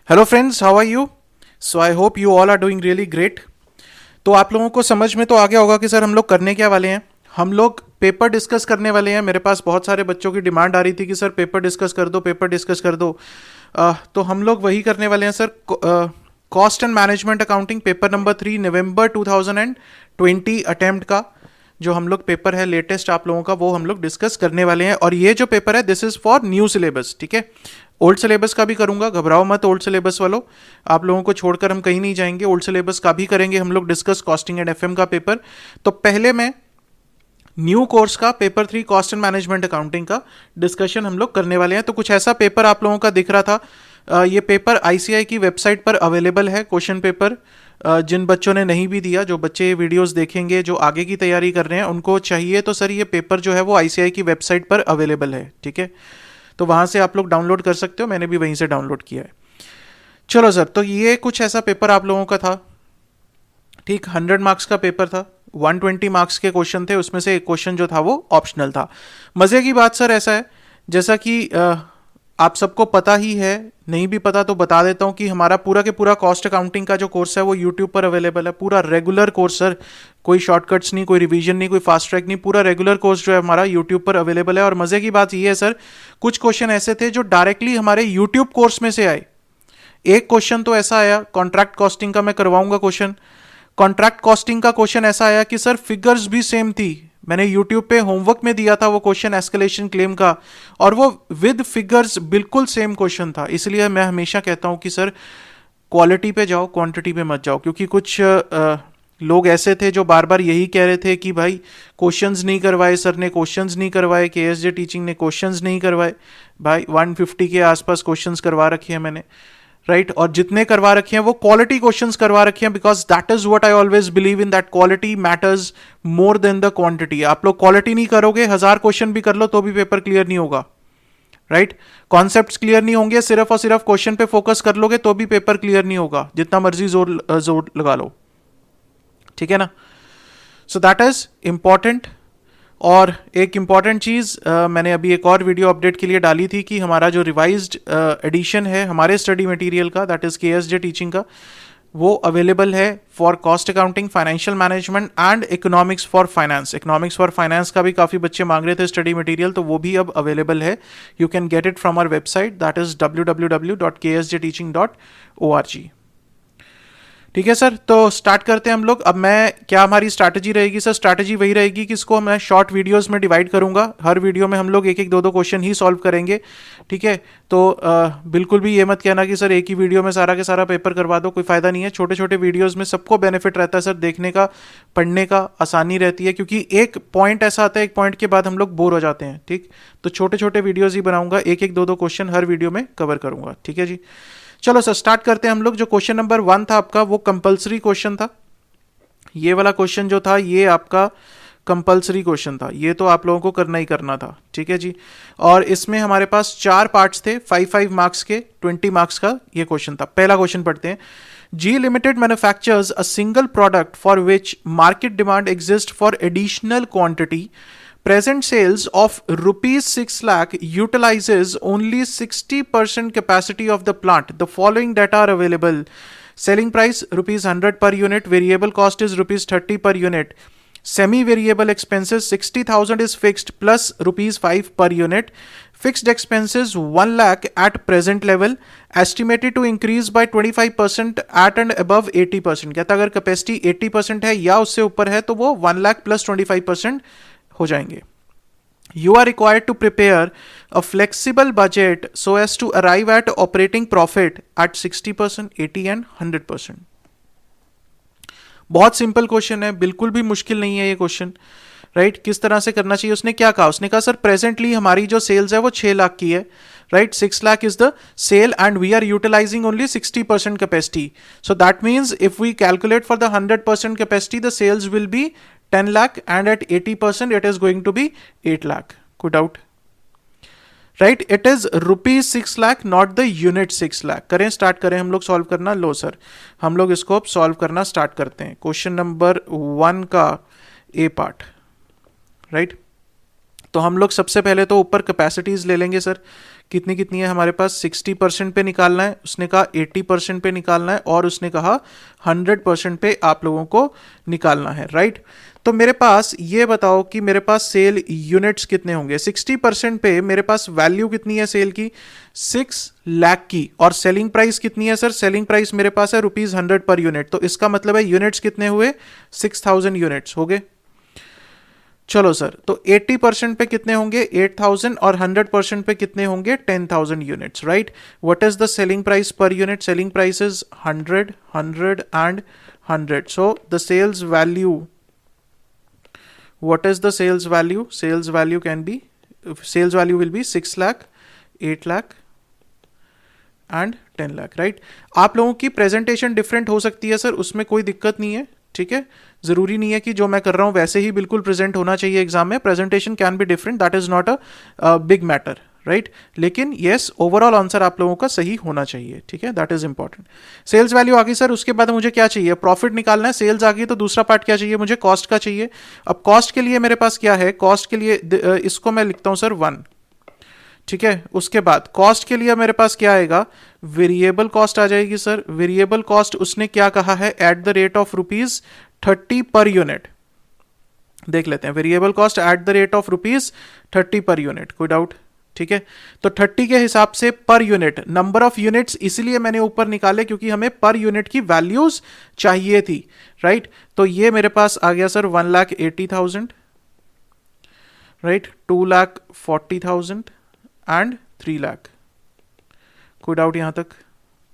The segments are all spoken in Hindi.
Hello friends, how are you? So I hope you all are doing really great. तो आप लोगों को समझ में तो आ गया होगा कि सर हम लोग करने क्या वाले हैं। हम लोग पेपर डिस्कस करने वाले हैं। मेरे पास बहुत सारे बच्चों की डिमांड आ रही थी कि सर पेपर डिस्कस कर दो, पेपर डिस्कस कर दो। तो हम लोग वही करने वाले हैं sir. Cost and management accounting paper number 3 November 2020 attempt का जो हम लोग पेपर है लेटेस्ट आप लोगों का, वो हम लोग डिस्कस करने वाले हैं। और ये जो पेपर है this is for new syllabus, ठीक है। ओल्ड सिलेबस का भी करूंगा, घबराओ मत ओल्ड सिलेबस वालों। आप लोगों को छोड़कर हम कहीं नहीं जाएंगे। ओल्ड सिलेबस का भी करेंगे हम लोग डिस्कस, कॉस्टिंग एंड एफएम का पेपर। तो पहले मैं न्यू कोर्स का paper 3 cost and management accounting का डिस्कशन हम लोग करने वाले हैं। तो कुछ ऐसा पेपर आप लोगों का दिख रहा था। ये पेपर आईसीआई की वेबसाइट पर अवेलेबल है, क्वेश्चन पेपर। जिन बच्चों ने नहीं भी दिया, जो बच्चे ये वीडियोस देखेंगे, जो आगे की तैयारी कर रहे हैं, उनको चाहिए तो सर ये पेपर जो है वो आईसीआई की वेबसाइट पर अवेलेबल है, ठीक है। तो वहाँ से आप लोग डाउनलोड कर सकते हो, मैंने भी वहीं से डाउनलोड किया है। चलो सर, तो ये कुछ ऐसा पेपर आप लोगों का था, ठीक। 100 मार्क्स का पेपर था, 120 मार्क्स के क्वेश्चन थे, उसमें से एक क्वेश्चन जो था वो ऑप्शनल था। मज़े की बात सर ऐसा है, जैसा कि आप सबको पता ही है, नहीं भी पता तो बता देता हूँ कि हमारा पूरा के पूरा कॉस्ट अकाउंटिंग का जो कोर्स है वो यूट्यूब पर अवेलेबल है। पूरा रेगुलर कोर्स सर, कोई शॉर्टकट्स नहीं, कोई रिवीजन नहीं, कोई फास्ट ट्रैक नहीं, पूरा रेगुलर कोर्स जो है हमारा यूट्यूब पर अवेलेबल है। और मज़े की बात ये है सर, कुछ क्वेश्चन ऐसे थे जो डायरेक्टली हमारे यूट्यूब कोर्स में से आए। एक क्वेश्चन तो ऐसा आया, कॉन्ट्रैक्ट कॉस्टिंग का मैं करवाऊंगा क्वेश्चन। कॉन्ट्रैक्ट कॉस्टिंग का क्वेश्चन ऐसा आया कि सर फिगर्स भी सेम थी। मैंने यूट्यूब पे होमवर्क में दिया था वो क्वेश्चन एस्केलेशन क्लेम का, और वो विद फिगर्स बिल्कुल सेम क्वेश्चन था। इसलिए मैं हमेशा कहता हूं कि सर क्वालिटी पे जाओ, क्वांटिटी पे मत जाओ। क्योंकि कुछ लोग ऐसे थे जो बार बार यही कह रहे थे कि भाई क्वेश्चंस नहीं करवाए सर ने, क्वेश्चंस नहीं करवाए, केएसजे टीचिंग ने क्वेश्चंस नहीं करवाए। भाई 150 के आसपास क्वेश्चंस करवा रखे हैं मैंने, राइट। और जितने करवा रखे हैं वो क्वालिटी क्वेश्चंस करवा रखे हैं, because that is what I always believe in, that quality matters more than the quantity. आप लोग क्वालिटी नहीं करोगे, 1000 क्वेश्चन भी कर लो तो भी पेपर क्लियर नहीं होगा, राइट। कॉन्सेप्ट्स क्लियर नहीं होंगे, सिर्फ और सिर्फ क्वेश्चन पे फोकस कर लोगे तो भी पेपर क्लियर नहीं होगा, जितना मर्जी जोर जोर लगा लो, ठीक है ना। So that is important. और एक इम्पॉर्टेंट चीज़ मैंने अभी एक और वीडियो अपडेट के लिए डाली थी कि हमारा जो रिवाइज्ड एडिशन है हमारे स्टडी मटेरियल का, दैट इज़ केएसजे टीचिंग का, वो अवेलेबल है for cost accounting, financial management and economics for finance. Economics for finance का भी काफ़ी बच्चे मांग रहे थे स्टडी मटेरियल, तो वो भी अब अवेलेबल है। You can get it from our website, that is www.ksjteaching.org। ठीक है सर, तो स्टार्ट करते हैं हम लोग। अब मैं क्या हमारी स्ट्रैटेजी रहेगी सर? स्ट्रैटेजी वही रहेगी कि इसको मैं शॉर्ट वीडियोस में डिवाइड करूंगा। हर वीडियो में हम लोग एक एक दो दो क्वेश्चन ही सॉल्व करेंगे, ठीक है। तो बिल्कुल भी ये मत कहना कि सर एक ही वीडियो में सारा के सारा पेपर करवा दो, कोई फायदा नहीं है। छोटे छोटे वीडियोज़ में सबको बेनिफिट रहता है सर, देखने का, पढ़ने का आसानी रहती है। क्योंकि एक पॉइंट ऐसा आता है, एक पॉइंट के बाद हम लोग बोर हो जाते हैं, ठीक। तो छोटे छोटे वीडियोज़ ही बनाऊंगा, एक एक दो दो क्वेश्चन हर वीडियो में कवर करूंगा, ठीक है जी। चलो सर स्टार्ट करते हैं हम लोग। जो क्वेश्चन नंबर 1 था आपका वो कंपलसरी क्वेश्चन था। ये वाला क्वेश्चन जो था ये आपका कंपलसरी क्वेश्चन था, ये तो आप लोगों को करना ही करना था, ठीक है जी। और इसमें हमारे पास 4 पार्ट्स थे, 5 मार्क्स के, 20 मार्क्स का ये क्वेश्चन था। पहला क्वेश्चन पढ़ते हैं। G limited manufactures a single product for which market demand exist for additional quantity. Present sales of rupees 6 lakh utilizes only 60% capacity of the plant. The following data are available. Selling price rupees 100 per unit. Variable cost is rupees 30 per unit. Semi-variable expenses 60,000 is fixed plus rupees 5 per unit. Fixed expenses 1 lakh at present level. Estimated to increase by 25% at and above 80%. कहता अगर कैपेसिटी 80% है या उससे ऊपर है तो वो 1 लाख प्लस 25% हो जाएंगे। You are required to prepare a flexible budget so as to arrive at operating profit at 60%, 80 and 100%. बहुत सिंपल क्वेश्चन है, बिल्कुल भी मुश्किल नहीं है ये क्वेश्चन, राइट। किस तरह से करना चाहिए? उसने क्या कहा? उसने कहा सर प्रेजेंटली हमारी जो सेल्स है वो 6 लाख की है, right. 6 lakh is the sale and we are utilizing only 60% capacity. So that means if we calculate for the 100% capacity the sales will be 10 lakh and at 80% it is going to be 8 lakh. Could doubt, right? It is rupees 6 lakh, not the unit 6 lakh. करें, स्टार्ट करें हम लोग सॉल्व करना। लो सर, हम लोग इसको अब सॉल्व करना स्टार्ट करते हैं। क्वेश्चन नंबर 1 का ए पार्ट, राइट। तो हम लोग सबसे पहले तो ऊपर कैपेसिटीज ले लेंगे सर। कितनी कितनी है हमारे पास, 60% पे निकालना है, उसने कहा 80% पे निकालना है, और उसने कहा 100% पे आप लोगों को निकालना है, राइट। तो मेरे पास ये बताओ कि मेरे पास सेल यूनिट्स कितने होंगे। 60% पे मेरे पास वैल्यू कितनी है सेल की, 6 लाख की, और सेलिंग प्राइस कितनी है सर, सेलिंग प्राइस मेरे पास है ₹100 पर यूनिट, तो इसका मतलब है यूनिट्स कितने हुए, 6000 यूनिट्स हो गए। चलो सर, तो 80% पे कितने होंगे, 8000, और 100% पे कितने होंगे, 10000 units, right. What is the selling price per unit, selling price is 100, 100 and 100, so the sales value, what is the sales value, sales value can be, sales value will be 6 lakh, 8 lakh and 10 lakh, right. आप लोगों की प्रेजेंटेशन डिफरेंट हो सकती है सर, उसमें कोई दिक्कत नहीं है, ठीक है। जरूरी नहीं है कि जो मैं कर रहा हूं वैसे ही बिल्कुल प्रेजेंट होना चाहिए एग्जाम में, presentation can be different, that is not a big matter, right. लेकिन यस, ओवरऑल आंसर आप लोगों का सही होना चाहिए, ठीक है, that is important. Sales value आ गई सर, उसके बाद मुझे क्या चाहिए, प्रॉफिट निकालना है। सेल्स आ गई तो दूसरा पार्ट क्या चाहिए मुझे, कॉस्ट का चाहिए। अब कॉस्ट के लिए मेरे पास क्या है, कॉस्ट के लिए इसको मैं लिखता हूं सर 1, ठीक है। उसके बाद कॉस्ट के लिए मेरे पास क्या आएगा, वेरिएबल कॉस्ट आ जाएगी सर। वेरिएबल कॉस्ट उसने क्या कहा है, at the rate of ₹30 per unit. देख लेते हैं, variable cost at the rate of ₹30 per unit, कोई डाउट, ठीक है। तो 30 के हिसाब से per unit, number of units इसलिए मैंने ऊपर निकाले क्योंकि हमें पर यूनिट की वैल्यूज चाहिए थी, राइट। तो ये मेरे पास आ गया सर 1,80,000, राइट, 2,40,000 एंड 3 लाख। कोई डाउट यहां तक,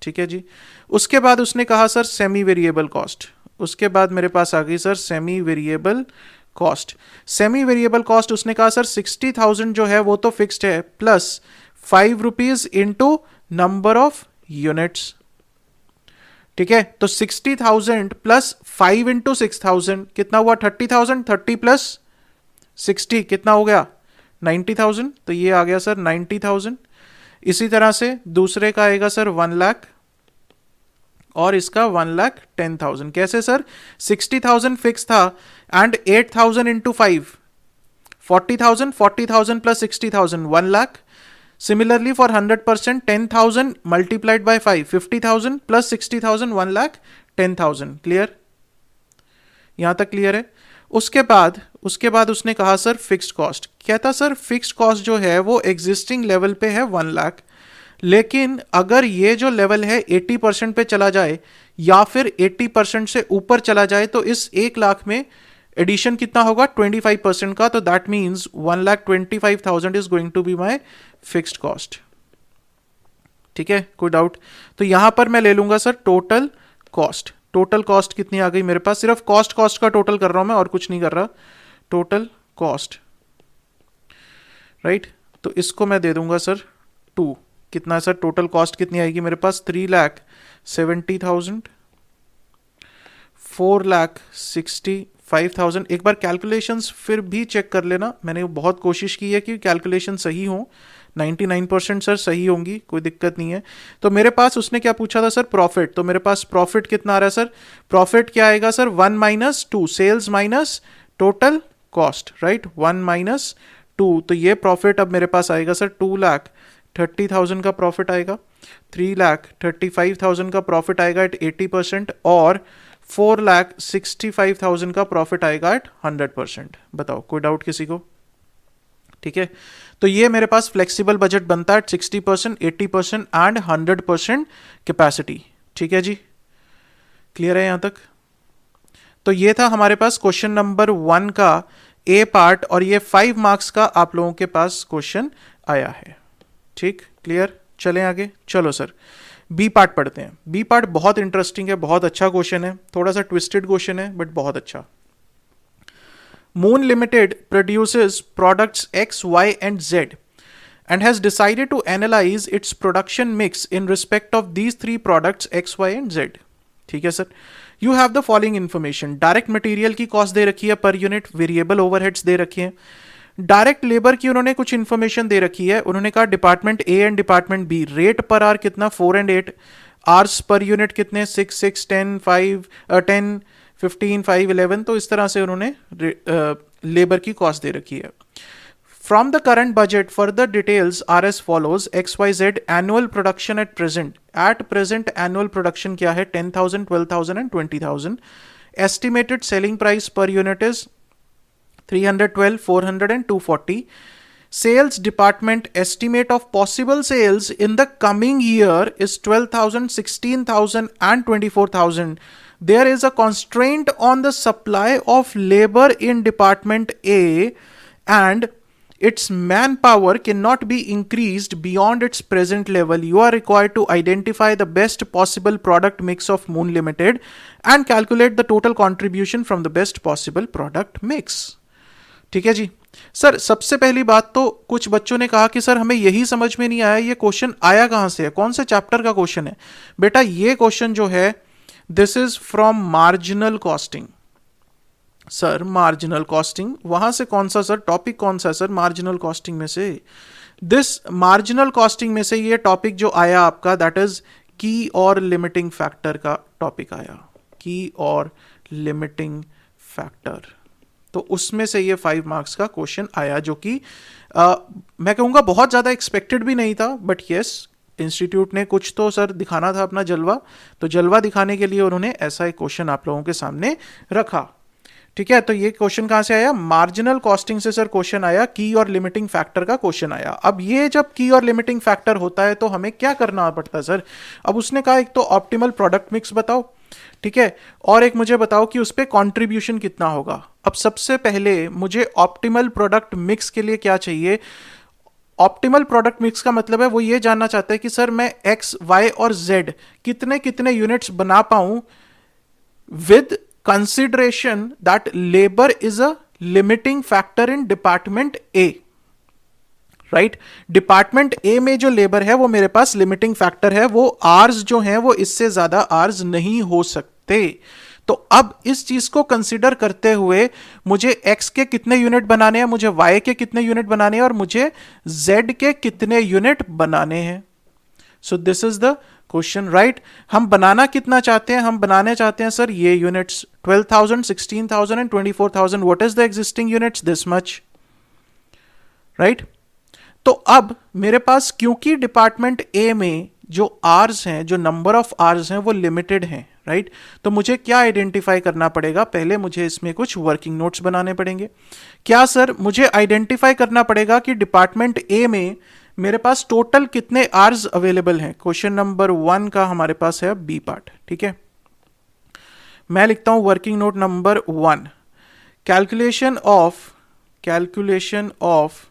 ठीक है जी। उसके बाद उसने कहा सर सेमी वेरिएबल कॉस्ट, उसके बाद मेरे पास आ गई sir semi variable cost. Semi variable cost उसने कहा सर 60,000 जो है वो तो फिक्स्ड है, plus ₹5 into number of units, ठीक है। तो 60,000 प्लस 5 इंटू 6,000 कितना हुआ, 30,000, 30 प्लस 60 कितना हो गया, 90,000, तो ये आ गया सर 90,000। इसी तरह से दूसरे का आएगा सर 1 लाख, और इसका 1,10,000। कैसे सर, 60,000 फिक्स था and 8,000 into 5, 40,000, 40,000 plus 60,000, 1 lakh. Similarly for 100%, 10,000 multiplied by 5, 50,000 plus 60,000, 1,10,000। Clear, यहां तक क्लियर है। उसके बाद उसने कहा सर फिक्स्ड कॉस्ट, कहता सर फिक्स्ड कॉस्ट जो है वो एग्जिस्टिंग लेवल पे है 1 लाख, लेकिन अगर ये जो लेवल है 80% पे चला जाए या फिर 80% से ऊपर चला जाए तो इस 1 लाख में एडिशन कितना होगा, 25% का। तो that means 1,25,000 is going to be my fixed cost, ठीक है। कोई डाउट, तो यहां पर मैं ले लूंगा sir total cost. Total cost कितनी आ गई मेरे पास, सिर्फ कॉस्ट का टोटल कर रहा हूं मैं और कुछ नहीं कर रहा, टोटल कॉस्ट, राइट। तो इसको मैं दे दूंगा सर 2, कितना सर टोटल कॉस्ट कितनी आएगी मेरे पास, 3,70,000, 4,65,000। एक बार कैलकुलेशंस फिर भी चेक कर लेना, मैंने बहुत कोशिश की है कि कैलकुलेशन सही हो, 99% सर सही होंगी, कोई दिक्कत नहीं है। तो मेरे पास उसने क्या पूछा था सर, प्रॉफिट। तो मेरे पास प्रॉफिट कितना आ रहा है सर, प्रॉफिट क्या आएगा sir, 1 minus 2, sales minus total cost, right, 1 minus 2। तो ये प्रॉफिट अब मेरे पास आएगा सर 2,30,000 का प्रॉफिट आएगा, 3,35,000 का प्रॉफिट आएगा एट 80%, और 4,65,000 का प्रॉफिट आएगा एट 100%। बताओ, कोई डाउट किसी को, ठीक है। तो ये मेरे पास फ्लेक्सिबल बजट बनता है 60%, 80% एंड 100% कैपेसिटी, ठीक है जी। क्लियर है यहां तक। तो ये था हमारे पास क्वेश्चन नंबर 1 का ए पार्ट, और ये 5 मार्क्स का आप लोगों के पास क्वेश्चन आया है, ठीक, क्लियर। चलें आगे, चलो सर बी पार्ट पढ़ते हैं। बी पार्ट बहुत इंटरेस्टिंग है, बहुत अच्छा क्वेश्चन है, थोड़ा सा ट्विस्टेड क्वेश्चन है बट बहुत अच्छा। Moon Limited produces products X, Y, and Z and has decided to analyze its production mix in respect of these 3 products X, Y, and Z. ठीक है sir. You have the following information. Direct material की कॉस्ट दे रखी है पर यूनिट, वेरिएबल ओवरहेड्स दे रखे हैं, डायरेक्ट लेबर की उन्होंने कुछ इन्फॉर्मेशन दे रखी है। उन्होंने कहा department A and department B, rate per hour कितना 4 एंड 8, आर्स पर यूनिट कितने 6, 6, 10, 5, 10, 15, 5, 11। तो इस तरह से उन्होंने लेबर की कॉस्ट दे रखी है। From the current budget, further details are as follows. XYZ annual production at present. At present annual production क्या है? 10,000, 12,000 and 20,000. Estimated selling price per unit is 312, 400 and 240. Sales department estimate of possible sales in the coming year is 12,000, 16,000 and 24,000. There is a constraint on the supply of labor in department A and its manpower cannot be increased beyond its present level. You are required to identify the best possible product mix of Moon Limited and calculate the total contribution from the best possible product mix. ठीक है जी सर, सबसे पहली बात तो कुछ बच्चों ने कहा कि सर हमें यही समझ में नहीं आया, ये क्वेश्चन आया कहां से है, कौन से चैप्टर का क्वेश्चन है? बेटा ये क्वेश्चन जो है this is from marginal costing. Sir marginal costing वहां से कौन सा सर टॉपिक, कौन सा सर मार्जिनल कॉस्टिंग में से? दिस मार्जिनल कॉस्टिंग में से ये टॉपिक जो आया आपका दैट इज की और लिमिटिंग फैक्टर का टॉपिक आया, की और लिमिटिंग फैक्टर. तो उसमें से ये 5 मार्क्स का क्वेश्चन आया जो कि मैं कहूँगा बहुत ज़्यादा एक्सपेक्टेड भी नहीं था, बट यस इंस्टीट्यूट ने कुछ तो सर दिखाना था अपना जलवा, तो जलवा दिखाने के लिए उन्होंने ऐसा एक क्वेश्चन आप लोगों के सामने रखा. ठीक है, तो ये क्वेश्चन कहाँ से आया? मार्जिनल कॉस्टिंग से सर क्वेश्चन आया, की और लिमिटिंग फैक्टर का क्वेश्चन आया. अब ये जब की और लिमिटिंग फैक्टर होता है तो हमें क्या करना पड़ता है सर? अब उसने कहा एक तो ऑप्टिमल प्रोडक्ट मिक्स बताओ, ठीक है, और एक मुझे बताओ कि उस पर कॉन्ट्रीब्यूशन कितना होगा. अब सबसे पहले मुझे ऑप्टिमल प्रोडक्ट मिक्स के लिए क्या चाहिए? ऑप्टिमल प्रोडक्ट मिक्स का मतलब है वो ये जानना चाहता है कि सर मैं एक्स, वाई और जेड कितने कितने यूनिट्स बना पाऊं with consideration that labour is a limiting factor in department A. Right, department A में जो लेबर है वो मेरे पास लिमिटिंग फैक्टर है, वो आर्स जो है वो इससे ज्यादा आर्स नहीं हो सकते. तो अब इस चीज को कंसीडर करते हुए मुझे एक्स के कितने यूनिट बनाने हैं, मुझे वाई के कितने यूनिट बनाने हैं और मुझे जेड के कितने यूनिट बनाने हैं. सो this is the question. Right, हम बनाना कितना चाहते हैं? हम बनाने चाहते हैं सर ये units 12,000, 16,000 and 24,000. What is the existing units? This much. Right, तो अब मेरे पास क्योंकि डिपार्टमेंट ए में जो आर्स हैं, जो नंबर ऑफ आर्स हैं वो लिमिटेड हैं. राइट, तो मुझे क्या आइडेंटिफाई करना पड़ेगा? पहले मुझे इसमें कुछ वर्किंग नोट्स बनाने पड़ेंगे. क्या सर? मुझे आइडेंटिफाई करना पड़ेगा कि डिपार्टमेंट ए में मेरे पास टोटल कितने आर्स अवेलेबल हैं. क्वेश्चन नंबर 1 का हमारे पास है बी पार्ट. ठीक है, मैं लिखता हूं working note number 1, calculation of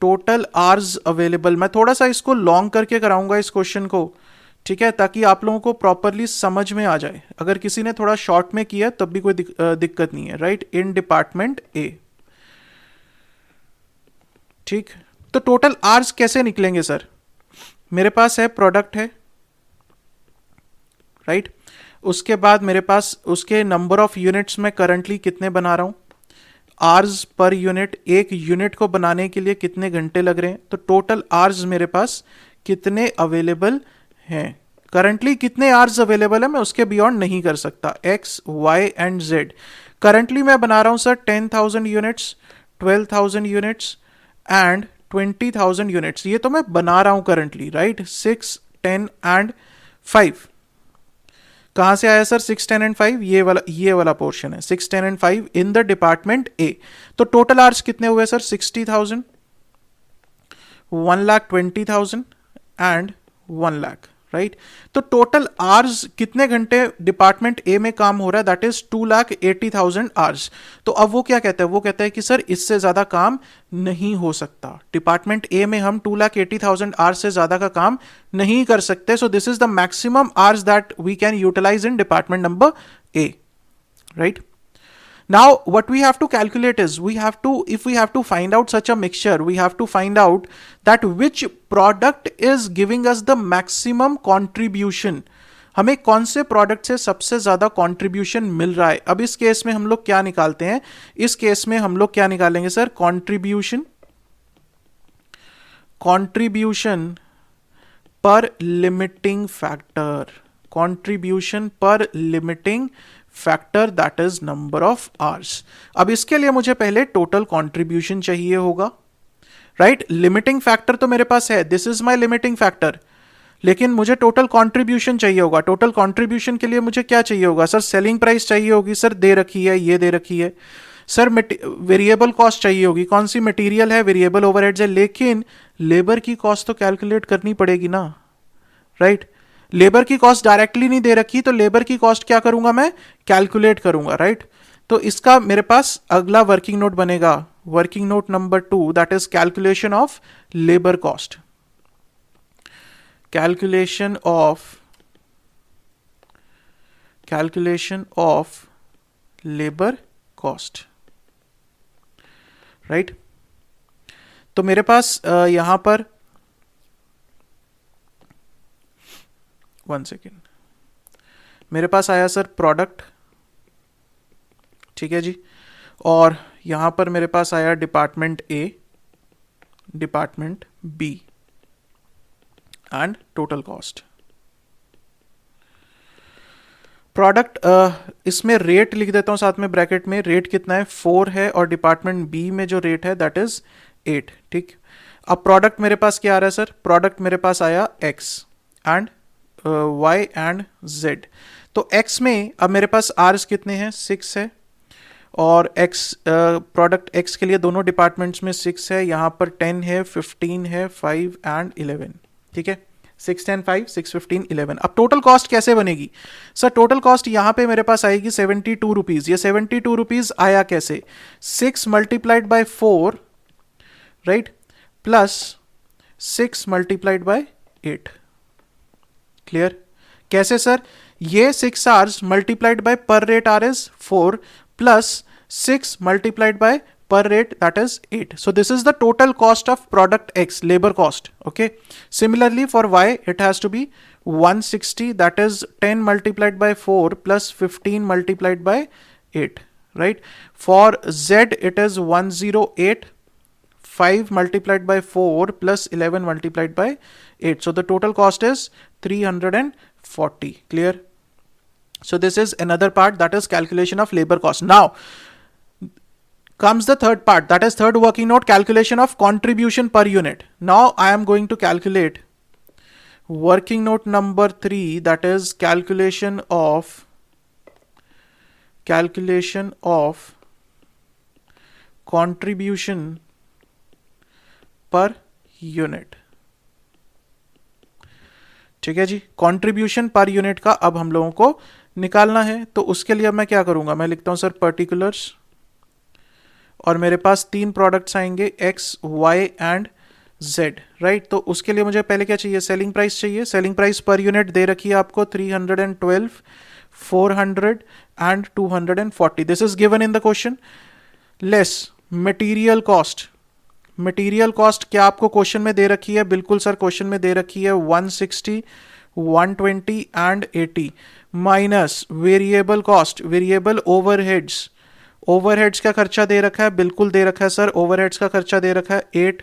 total hours available. मैं थोड़ा सा इसको लॉन्ग करके कराऊंगा इस क्वेश्चन को, ठीक है, ताकि आप लोगों को प्रॉपरली समझ में आ जाए. अगर किसी ने थोड़ा शॉर्ट में किया तब भी कोई दिक्कत नहीं है. राइट, इन डिपार्टमेंट ए. ठीक, तो टोटल आर्स कैसे निकलेंगे सर? मेरे पास है प्रोडक्ट है, राइट, उसके बाद मेरे पास उसके नंबर ऑफ यूनिट्स में करंटली कितने बना रहा हूं, आर्स पर यूनिट, एक यूनिट को बनाने के लिए कितने घंटे लग रहे हैं, तो टोटल आर्स मेरे पास कितने अवेलेबल हैं. करंटली कितने आर्स अवेलेबल है मैं उसके बियॉन्ड नहीं कर सकता. X, Y and Z. Currently मैं बना रहा हूं sir 10,000 units, 12,000 units and 20,000 units. ये तो मैं बना रहा हूं करंटली. Right, 6, 10 and 5. कहां से आया सर 6, 10 एंड 5? ये वाला पोर्शन है 6, 10 and 5 in the department A. तो टोटल आवर्स कितने हुए सर? 60,000, 1,20,000 एंड 1 लाख. राइट, तो टोटल आवर्स कितने घंटे डिपार्टमेंट ए में काम हो रहा है? That is 2,80,000 hours. तो अब वो क्या कहता है? वो कहता है कि सर इससे ज्यादा काम नहीं हो सकता. डिपार्टमेंट ए में हम 2,80,000 आवर्स से ज्यादा का काम नहीं कर सकते. So this is the maximum hours that we can utilize in department number A. Right, now what we have to calculate is if we have to find out such a mixture, we have to find out that which product is giving us the maximum contribution. हमें कौन से प्रोडक्ट से सबसे ज्यादा कंट्रीब्यूशन मिल रहा है. अब इस केस में हम लोग क्या निकालते हैं? इस केस में हम लोग क्या निकालेंगे सर? कंट्रीब्यूशन पर लिमिटिंग फैक्टर. कंट्रीब्यूशन पर limiting factor that is number of hours. अब इसके लिए मुझे पहले टोटल कंट्रीब्यूशन चाहिए होगा, राइट? लिमिटिंग फैक्टर तो मेरे पास है, this is my limiting factor, लेकिन मुझे टोटल कंट्रीब्यूशन चाहिए होगा। टोटल कंट्रीब्यूशन के लिए मुझे क्या चाहिए होगा सर? सेलिंग प्राइस चाहिए होगी सर, दे रखी है, ये दे रखी है सर। वेरिएबल कॉस्ट चाहिए होगी, कौन सी? मटेरियल है, वेरिएबल ओवरहेड्स है, लेकिन लेबर की कॉस्ट तो कैलकुलेट करनी पड़ेगी ना, राइट? लेबर की कॉस्ट डायरेक्टली नहीं दे रखी, तो लेबर की कॉस्ट क्या करूंगा मैं? कैलकुलेट करूंगा, राइट? तो इसका मेरे पास अगला वर्किंग नोट बनेगा, working note number 2, that is calculation of labour cost. calculation of labor cost, right? तो मेरे पास यहां पर 1 सेकेंड, मेरे पास आया सर प्रोडक्ट, ठीक है जी, और यहां पर मेरे पास आया department A, department B and total cost. Product, इसमें रेट लिख देता हूं साथ में ब्रैकेट में, रेट कितना है? 4 है, और डिपार्टमेंट बी में जो रेट है दैट इज 8, ठीक? अब प्रोडक्ट मेरे पास क्या आ रहा है सर? प्रोडक्ट मेरे पास आया x and y and z। तो x में अब मेरे पास आर्स कितने हैं? 6 है, और x प्रोडक्ट x के लिए दोनों डिपार्टमेंट्स में 6 है, यहां पर 10 है, 15 है, 5 एंड 11, ठीक है? 6, 10, 5, 6, 15, 11। अब टोटल कॉस्ट कैसे बनेगी सर? टोटल कॉस्ट यहां पे मेरे पास आएगी 72 रुपीज। ये 72 रुपीज आया कैसे? 6 multiplied by 4, right, plus 6 multiplied by 8। Clear? कैसे सर? ये 6 hours multiplied by per rate hour is 4 plus 6 multiplied by per rate, that is 8. So this is the total cost of product X, labor cost. Okay. Similarly for Y, it has to be 160, that is 10 multiplied by 4 plus 15 multiplied by 8, right? For Z, it is 108, 5 multiplied by 4 plus 11 multiplied by 8. So the total cost is 340. Clear? So this is another part, that is calculation of labor cost. Now comes the third part, that is third working note, calculation of contribution per unit. Now I am going to calculate working note number 3, that is calculation of contribution per unit. ठीक है जी, कंट्रीब्यूशन पर यूनिट का अब हम लोगों को निकालना है। तो उसके लिए मैं क्या करूंगा? मैं लिखता हूं सर पर्टिकुलर्स, और मेरे पास 3 प्रोडक्ट्स आएंगे x, y and z, right? तो उसके लिए मुझे पहले क्या चाहिए? सेलिंग प्राइस चाहिए। सेलिंग प्राइस पर यूनिट दे रखी है आपको 312, 400 and 240, this is given in the question. Less material cost, material cost क्या आपको क्वेश्चन में दे रखी है? बिल्कुल सर, क्वेश्चन में दे रखी है 160, 120 and 80, minus variable cost, variable overheads, overheads का खर्चा दे रखा है, बिल्कुल दे रखा है सर, ओवरहेड्स का खर्चा दे रखा है 8,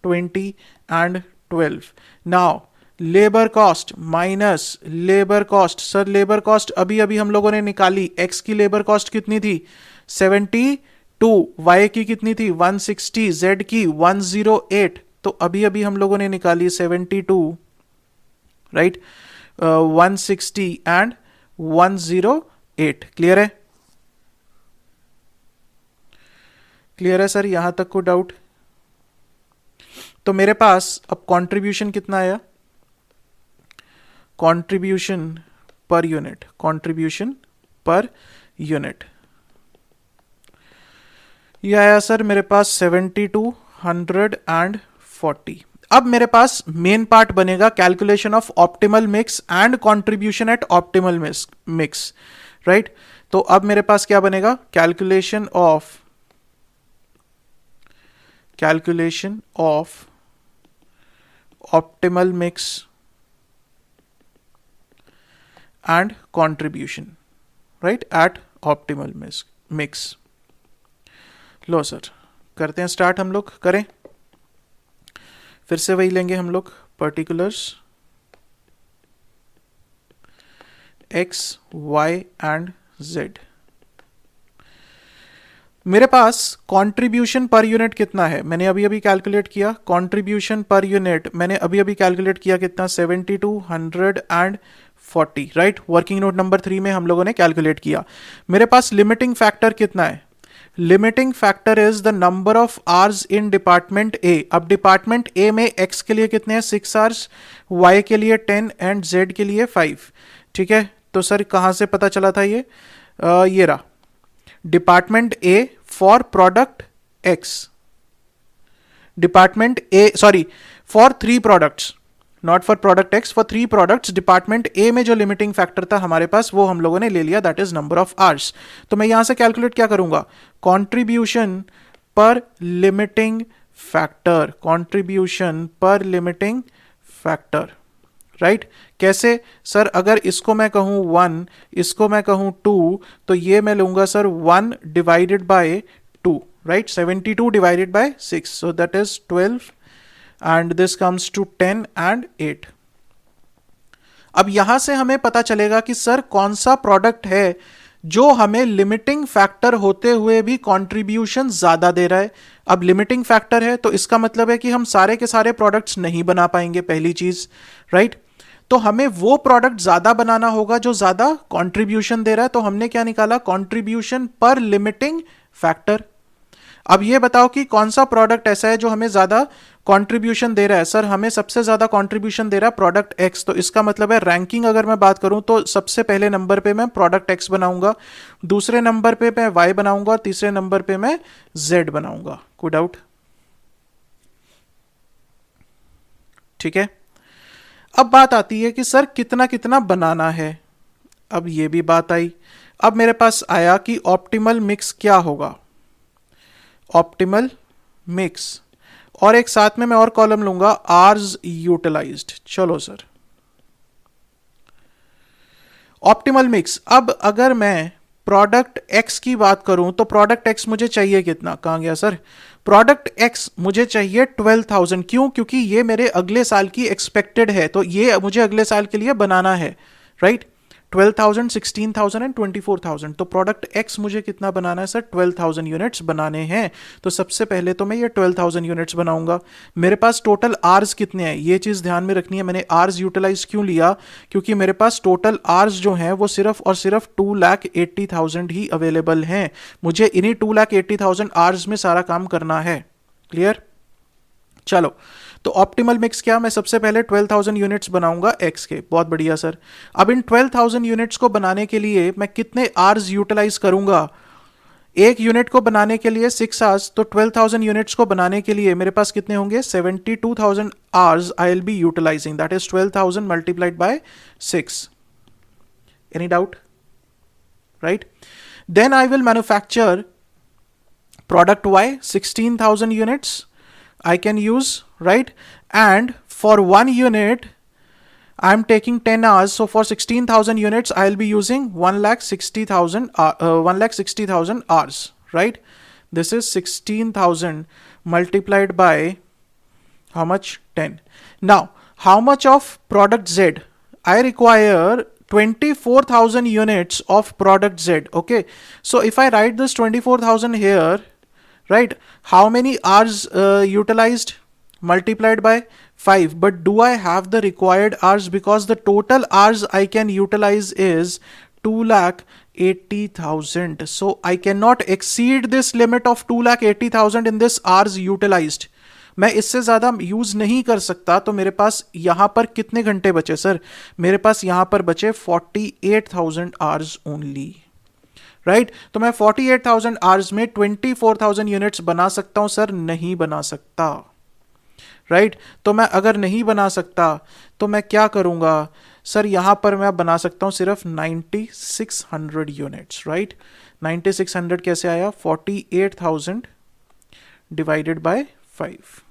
20 and 12। Now labour cost minus labour cost, sir labour cost अभी अभी हम लोगों ने निकाली, एक्स की लेबर कॉस्ट कितनी थी? 72, वाई की कितनी थी? 160, जेड की 108, तो अभी अभी हम लोगों ने निकाली 72, राइट, 160 एंड 108। क्लियर है? क्लियर है सर, यहां तक को डाउट? तो मेरे पास अब कंट्रीब्यूशन कितना आया? Contribution per unit, contribution per unit ये आया सर मेरे पास 72, 100 एंड 40। अब मेरे पास मेन पार्ट बनेगा calculation of optimal mix and contribution at optimal mix, right? तो अब मेरे पास क्या बनेगा? Calculation of optimal mix and contribution, right, at optimal mix. लो सर, करते हैं स्टार्ट, हम लोग करें, फिर से वही लेंगे हम लोग, particulars x, y and Z. मेरे पास कंट्रीब्यूशन पर यूनिट कितना है, मैंने अभी अभी कैलकुलेट किया। कंट्रीब्यूशन पर यूनिट मैंने अभी अभी कैलकुलेट किया कितना, 72, 100 and 40, right. Working note number 3 में हम लोगों ने कैलकुलेट किया। मेरे पास लिमिटिंग फैक्टर कितना है, limiting factor is the number of hours in department A. अब डिपार्टमेंट ए में एक्स के लिए कितने हैं, 6 आवर्स, वाई के लिए 10 एंड जेड के लिए 5। ठीक है, तो सर कहां से पता चला था ये रहा, department A for product X, department A sorry for 3 products, not for product X, for 3 products. Department A में जो लिमिटिंग फैक्टर था हमारे पास वो हम लोगों ने ले लिया, that is number of hours. तो मैं यहां से कैलकुलेट क्या करूंगा, कंट्रीब्यूशन पर लिमिटिंग फैक्टर, कंट्रीब्यूशन पर लिमिटिंग फैक्टर, राइट। कैसे सर, अगर इसको मैं कहूं 1, इसको मैं कहूं 2, तो ये मैं लूंगा sir 1 divided by 2, right. 72 divided by 6, so that is 12 and this comes to 10 and 8। अब यहां से हमें पता चलेगा कि सर कौन सा प्रोडक्ट है जो हमें लिमिटिंग फैक्टर होते हुए भी कंट्रीब्यूशन ज्यादा दे रहा है। अब लिमिटिंग फैक्टर है तो इसका मतलब है कि हम सारे के सारे प्रोडक्ट्स नहीं बना पाएंगे, पहली चीज, राइट। तो हमें वो प्रोडक्ट ज्यादा बनाना होगा जो ज्यादा कंट्रीब्यूशन दे रहा है। तो हमने क्या निकाला, कंट्रीब्यूशन पर लिमिटिंग फैक्टर। अब ये बताओ कि कौन सा प्रोडक्ट ऐसा है जो हमें ज्यादा कंट्रीब्यूशन दे रहा है। सर हमें सबसे ज्यादा कंट्रीब्यूशन दे रहा है प्रोडक्ट एक्स, तो इसका मतलब है रैंकिंग अगर मैं बात करूं तो सबसे पहले नंबर पे मैं प्रोडक्ट एक्स बनाऊंगा, दूसरे नंबर पे मैं वाई बनाऊंगा और तीसरे नंबर पे मैं जेड बनाऊंगा। कोई डाउट? ठीक है, अब बात आती है कि सर कितना कितना बनाना है। अब ये भी बात आई, अब मेरे पास आया कि ऑप्टिमल मिक्स क्या होगा, ऑप्टिमल मिक्स, और एक साथ में मैं और कॉलम लूंगा आर्स यूटिलाइज्ड। चलो सर, ऑप्टिमल मिक्स। अब अगर मैं प्रोडक्ट एक्स की बात करूं तो प्रोडक्ट एक्स मुझे चाहिए कितना, कहां गया सर, प्रोडक्ट एक्स मुझे चाहिए 12,000। क्यों? क्योंकि ये मेरे अगले साल की एक्सपेक्टेड है, तो ये मुझे अगले साल के लिए बनाना है, राइट। 12,000, 16,000 एंड 24,000। तो प्रोडक्ट एक्स मुझे कितना बनाना है सर, 12,000 यूनिट्स बनाने हैं। तो सबसे पहले तो मैं ये 12,000 यूनिट्स बनाऊंगा। मेरे पास टोटल आर्स कितने हैं, ये चीज ध्यान में रखनी है। मैंने आर्स यूटिलाइज क्यों लिया, क्योंकि मेरे पास टोटल आर्स जो हैं वो सिर्फ और सिर्फ 2,80,000 ही अवेलेबल हैं। मुझे इन्हीं 2,80,000 आर्स में सारा काम करना है। क्लियर? चलो, तो ऑप्टिमल मिक्स क्या, मैं सबसे पहले 12,000 यूनिट्स बनाऊंगा एक्स के। बहुत बढ़िया सर। अब इन 12,000 यूनिट्स को बनाने के लिए मैं कितने आवर्स यूटिलाइज करूंगा, एक यूनिट को बनाने के लिए 6 आवर्स, तो 12,000 यूनिट्स को बनाने के लिए मेरे पास कितने होंगे, 72,000 hours I will be utilizing, that is 12,000 multiplied by 6। Any doubt? Right. Then I will manufacture product Y 16,000 units I can use, right? And for 1 unit I'm taking 10 hours, so for 16,000 units I'll be using 1,60,000 hours, right? This is 16,000 multiplied by how much, 10. Now how much of product Z? I require 24,000 units of product Z. Okay, so if I write this 24,000 here, right, how many hours utilized, multiplied by 5, but do I have the required hours, because the total hours I can utilize is 2,80,000, so I cannot exceed this limit of 2,80,000 in this hours utilized. मैं इससे ज्यादा यूज नहीं कर सकता। तो मेरे पास यहां पर कितने घंटे बचे सर, मेरे पास यहां पर बचे 48,000 hours ओनली, राइट। तो मैं 48,000 आवर्स में 24,000 यूनिट्स बना सकता हूं सर, नहीं बना सकता, राइट। तो मैं अगर नहीं बना सकता तो मैं क्या करूंगा सर, यहां पर मैं बना सकता हूं सिर्फ 9,600 यूनिट्स, राइट। 9,600 कैसे आया, 48,000 divided by 5।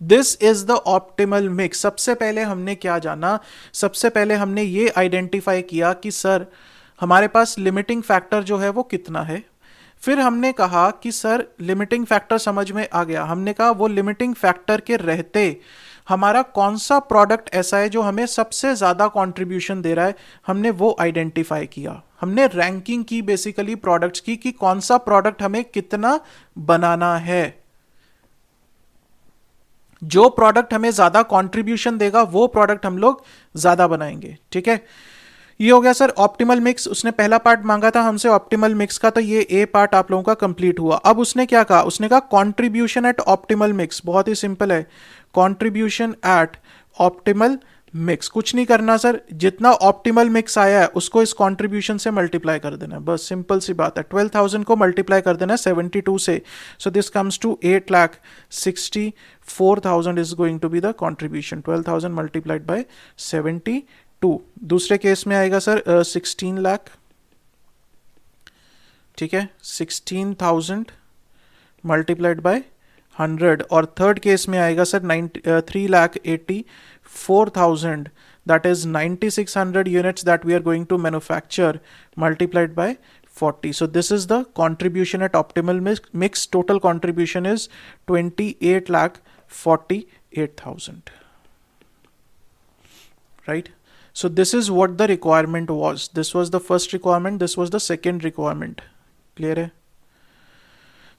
This is the optimal mix. सबसे पहले हमने क्या जाना, सबसे पहले हमने ये आइडेंटिफाई किया कि सर हमारे पास लिमिटिंग फैक्टर जो है वो कितना है। फिर हमने कहा कि सर लिमिटिंग फैक्टर समझ में आ गया, हमने कहा वो लिमिटिंग फैक्टर के रहते हमारा कौन सा प्रोडक्ट ऐसा है जो हमें सबसे ज़्यादा कंट्रीब्यूशन दे रहा है, हमने वो आइडेंटिफाई किया। हमने रैंकिंग की बेसिकली प्रोडक्ट्स की कि कौन सा प्रोडक्ट हमें कितना बनाना है। जो प्रोडक्ट हमें ज़्यादा कंट्रीब्यूशन देगा वो प्रोडक्ट हम लोग ज़्यादा बनाएंगे। ठीक है, ये हो गया सर ऑप्टिमल मिक्स। उसने पहला पार्ट मांगा था हमसे ऑप्टिमल मिक्स का, तो ये ए पार्ट आप लोगों का कंप्लीट हुआ। अब उसने क्या कहा, उसने कहा कंट्रीब्यूशन एट ऑप्टिमल मिक्स। बहुत ही सिंपल है, कंट्रीब्यूशन एट ऑप्टिमल मिक्स। कुछ नहीं करना सर, जितना ऑप्टिमल मिक्स आया है उसको इस कंट्रीब्यूशन से मल्टीप्लाई कर देना है, बस सिंपल सी बात है। 12,000 को मल्टीप्लाई कर देना है 72 से, so this comes to 8,64,000 is going to be the contribution. 12,000 multiplied by 72। दूसरे केस में आएगा सर 16 लाख। ठीक है, 16,000 मल्टीप्लाइड बाय 100। और थर्ड केस में आएगा sir 3,84,000, that is 9,600 units that we are going to manufacture multiplied by 40. So this is the contribution at optimal mix. Total contribution is 28,48,000. Right? So this is what the requirement was. This was the first requirement, this was the second requirement. Clear है?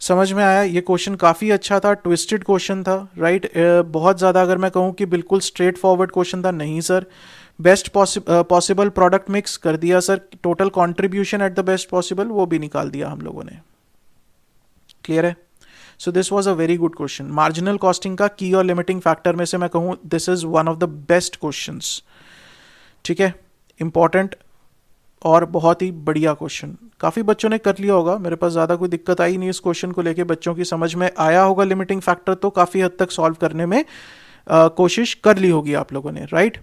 समझ में आया? ये क्वेश्चन काफ़ी अच्छा था, ट्विस्टेड क्वेश्चन था, राइट? बहुत ज़्यादा अगर मैं कहूँ कि बिल्कुल स्ट्रेट फॉरवर्ड क्वेश्चन था, नहीं sir. Best possible product mix कर दिया sir, total contribution at the best possible वो भी निकाल दिया हम लोगों ने। क्लियर है? So this was a very good question. Marginal costing का की और लिमिटिंग फैक्टर में से मैं कहूँ this is one of the best questions. ठीक है, इंपॉर्टेंट और बहुत ही बढ़िया क्वेश्चन। काफ़ी बच्चों ने कर लिया होगा, मेरे पास ज़्यादा कोई दिक्कत आई नहीं इस क्वेश्चन को लेके। बच्चों की समझ में आया होगा लिमिटिंग फैक्टर, तो काफ़ी हद तक सॉल्व करने में कोशिश कर ली होगी आप लोगों ने, राइट?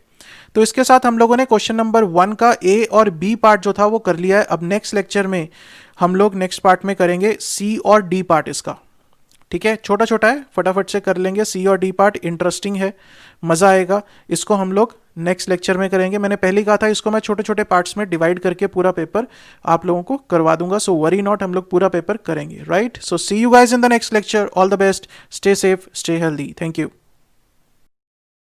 तो इसके साथ हम लोगों ने क्वेश्चन नंबर 1 का ए और बी पार्ट जो था वो कर लिया है। अब नेक्स्ट लेक्चर में हम लोग नेक्स्ट पार्ट में करेंगे सी और डी पार्ट इसका। ठीक है, छोटा छोटा है, फटाफट से कर लेंगे। सी और डी पार्ट इंटरेस्टिंग है, मज़ा आएगा। इसको हम लोग नेक्स्ट लेक्चर में करेंगे। मैंने पहले ही कहा था इसको मैं छोटे छोटे पार्ट्स में डिवाइड करके पूरा पेपर आप लोगों को करवा दूंगा। सो वरी नॉट, हम लोग पूरा पेपर करेंगे, right? So see you guys in the next lecture. All the best, stay safe, stay healthy. Thank you.